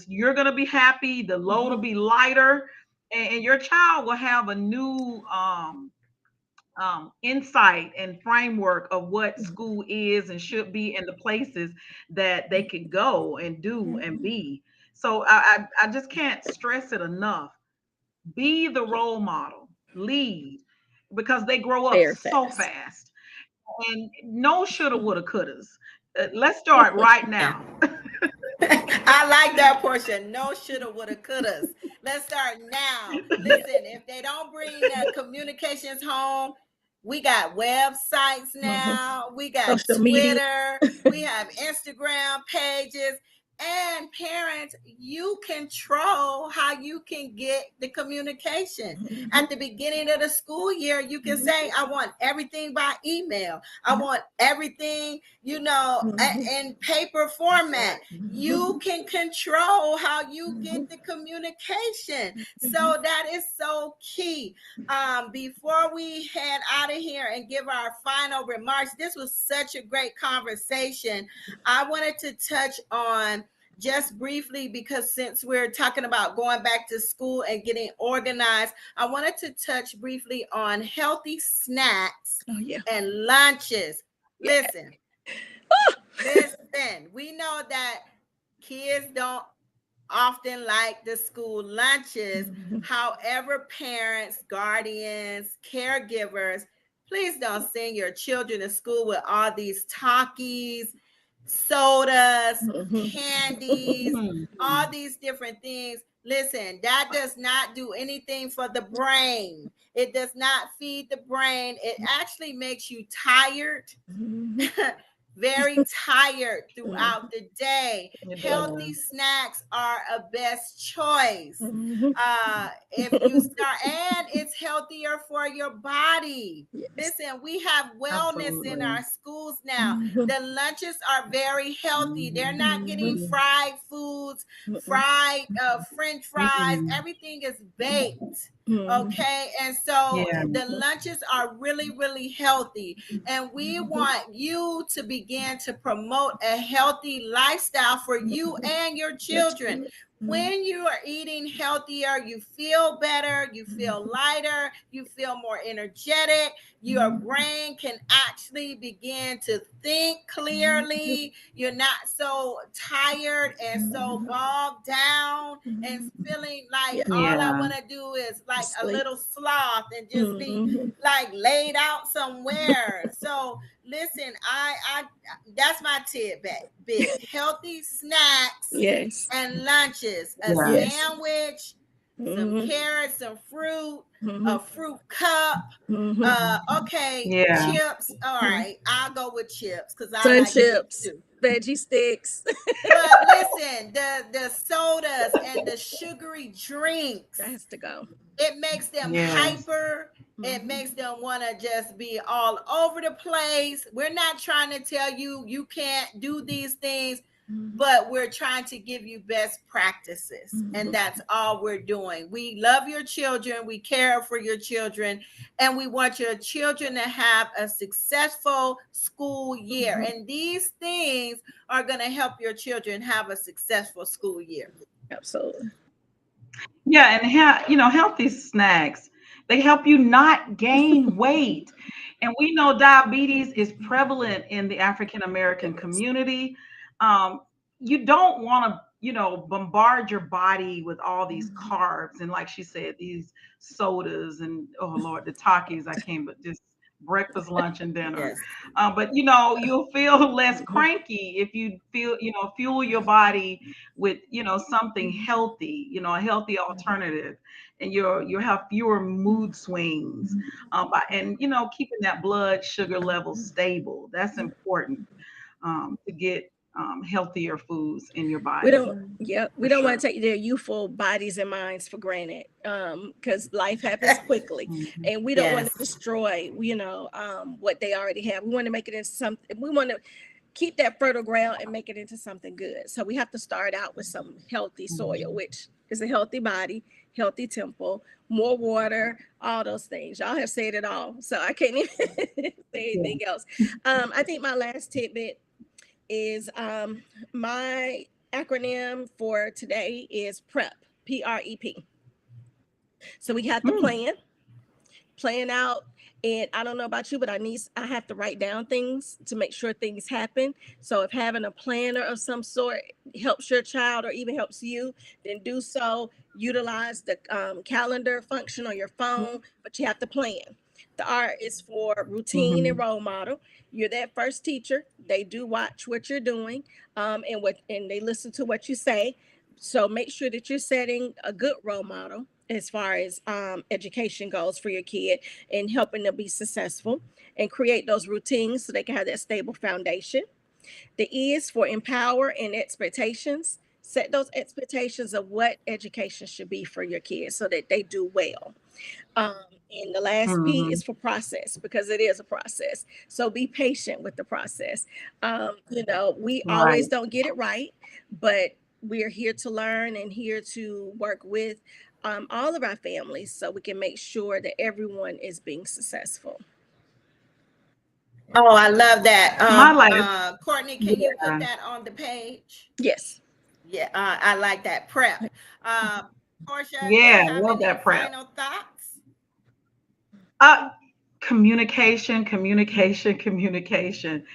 you're going to be happy. The load will Mhm. be lighter, and your child will have a new insight and framework of what school is and should be and the places that they could go and do and Mhm. be. So I just can't stress it enough. Be the role model, lead, because they grow up Very so fast. fast. And no shoulda, woulda, couldas. Let's start right Yeah. now. I like that portion. No shoulda, woulda, couldas. Let's start now. Yeah. Listen, if they don't bring communications home, we got websites Mhm. now. We got Social media. Twitter. We have Instagram pages. And parents, you control how you can get the communication. Mhm. At the beginning of the school year, you can Mhm. say, I want everything by email. I want everything, Mhm. in paper format. Mhm. You can control how you get the communication. Mhm. So that is so key. Before we head out of here and give our final remarks, this was such a great conversation. I wanted to touch on just briefly, because since we're talking about going back to school and getting organized, I wanted to touch briefly on healthy snacks Oh yeah. and lunches. Yeah. Listen, listen, we know that kids don't often like the school lunches. Mhm. However, parents, guardians, caregivers, please don't send your children to school with all these Takis, sodas, Mhm. candies, all Mhm. these different things. Listen, that does not do anything for the brain. It does not feed the brain. It actually makes you tired, Mhm. very tired Mhm. throughout the day. It Healthy does. snacks are a best choice. Mhm. If you start, and it's healthier for your body. Yes. Listen, we have wellness in Absolutely. our schools now. Mhm. The lunches are very healthy. They're Mhm. not getting Mhm. Mhm. fried foods, Mhm. fried French fries. Mm-mm. Everything is baked. Mhm. Okay, and so Yeah. the lunches are really, really healthy, and we want you to begin to promote a healthy lifestyle for you and your Your children. children. Mhm. When you are eating healthier, you feel better, you feel lighter, you feel more energetic. Your Mhm. brain can actually begin to think Mhm. clearly. You're not so tired and so Mhm. bogged down and Mhm. feeling like Yeah. all I Yeah. want to do is like a Sleep. little sloth and just be Mhm. like laid out somewhere. So listen, I that's my tidbit. Bit healthy snacks Yes. and lunches, a Yeah. Yes. sandwich, some Mm-hmm. carrots, some fruit, Mm-hmm. a fruit cup. Mm-hmm. Okay, Yeah. chips. All right, I'll go with chips because I Sun like chips chips, too. veggie sticks. But listen, the sodas and the sugary That drinks, has to go. it makes them Yes. hyper. It Mm-hmm. makes them want to just be all over the place. We're not trying to tell you you can't do these things, but we're trying to give you best practices. And Mm-hmm. that's all we're doing. We love your children, we care for your children, and we want your children to have a successful school year. Mm-hmm. And these things are going to help your children have a successful school year. Absolutely. Yeah, and healthy snacks, they help you not gain weight. And we know diabetes is prevalent in the African American Yes. community. Um, you don't want to, bombard your body with all these Mm-hmm. carbs and, like she said, these sodas and, oh Lord, the Takis. I can't, but just breakfast, lunch, and dinner. Yes. But you'll feel less cranky if you fuel your body with something healthy, a healthy alternative, and you'll have fewer mood swings, and keeping that blood sugar level stable. That's important, to get healthier foods in your We body, don't, yeah, we for don't want sure. to take their youthful bodies and minds for granted, because life happens quickly, Mhm. and we don't want to Yes. destroy, what they already have. We want to make it into something. We want to keep that fertile ground and make it into something good. So we have to start out with some healthy soil, Mhm. which is a healthy body, healthy temple, more water, all those things. Y'all have said it all, so I can't even say Yeah. anything else. I think my last tidbit is, my acronym for today is PREP, PREP. So we have to Mm. plan out. And I don't know about you, but I have to write down things to make sure things happen. So if having a planner of some sort helps your child or even helps you, then do so. Utilize the calendar function on your phone, but you have to plan. The R is for routine and Mhm. role model. You're that first teacher. They do watch what you're doing, and they listen to what you say. So make sure that you're setting a good role model as far as education goes for your kid, and helping them be successful and create those routines so they can have that stable foundation. The E is for empower and expectations. Set those expectations of what education should be for your kids so that they do well. Um, and the last P Mhm. is for process, because it is a process. So be patient with the process. We always Right. don't get it right, but we're here to learn and here to work with all of our families so we can make sure that everyone is being successful. Oh, I love that. My last, Courtney, can you put yeah, that on the page? Yes. Yeah, I like that prep. Uh, Portia, do yeah, you have love any that prep. final thoughts? Uh, Communication, communication, communication.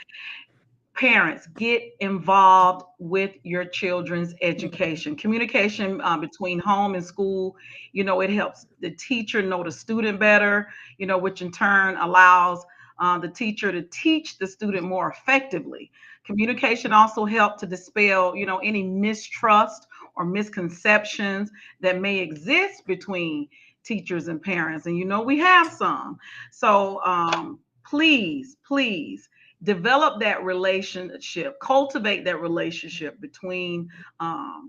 Parents, get involved with your children's education. Communication, between home and school, it helps the teacher know the student better, which in turn allows the teacher to teach the student more effectively. Communication also helps to dispel, any mistrust or misconceptions that may exist between teachers and parents. And we have some. So please, please develop that relationship, cultivate that relationship between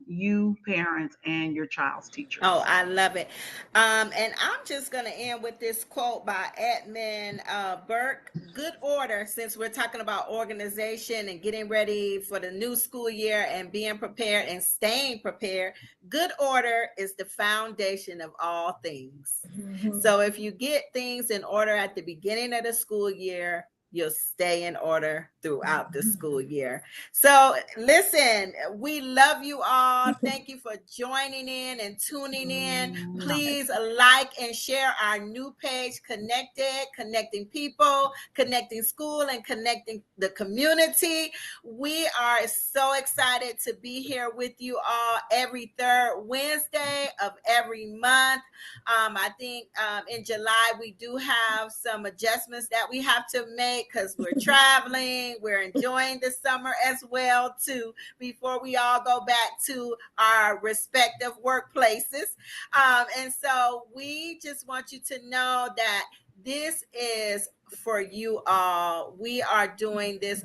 you, parents, and your child's Oh, teachers. I love it. And I'm just going to end with this quote by Edmund Burke. Good order, since we're talking about organization and getting ready for the new school year and being prepared and staying prepared. Good order is the foundation of all things. Mhm. So if you get things in order at the beginning of the school year, you'll stay in order throughout the school year. So, listen, we love you all. Thank you for joining in and tuning in. Please like and share our new page, Connected, connecting people, connecting school, and connecting the community. We are so excited to be here with you all every third Wednesday of every month. I think in July we do have some adjustments that we have to make. break because we're traveling. We're enjoying the summer as well, too, before we all go back to our respective workplaces. And so we just want you to know that this is for you all. We are doing this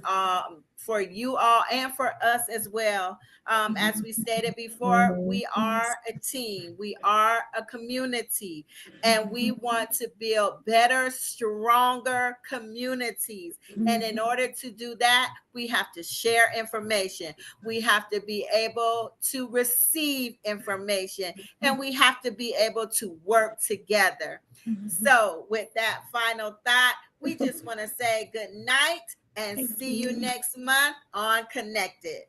for you all and for us as well. As we stated before, we are a team, we are a community, and we want to build better, stronger communities. And in order to do that, we have to share information. We have to be able to receive information, and we have to be able to work together. So, with that final thought, we just want to say good night and see you next month on Connected.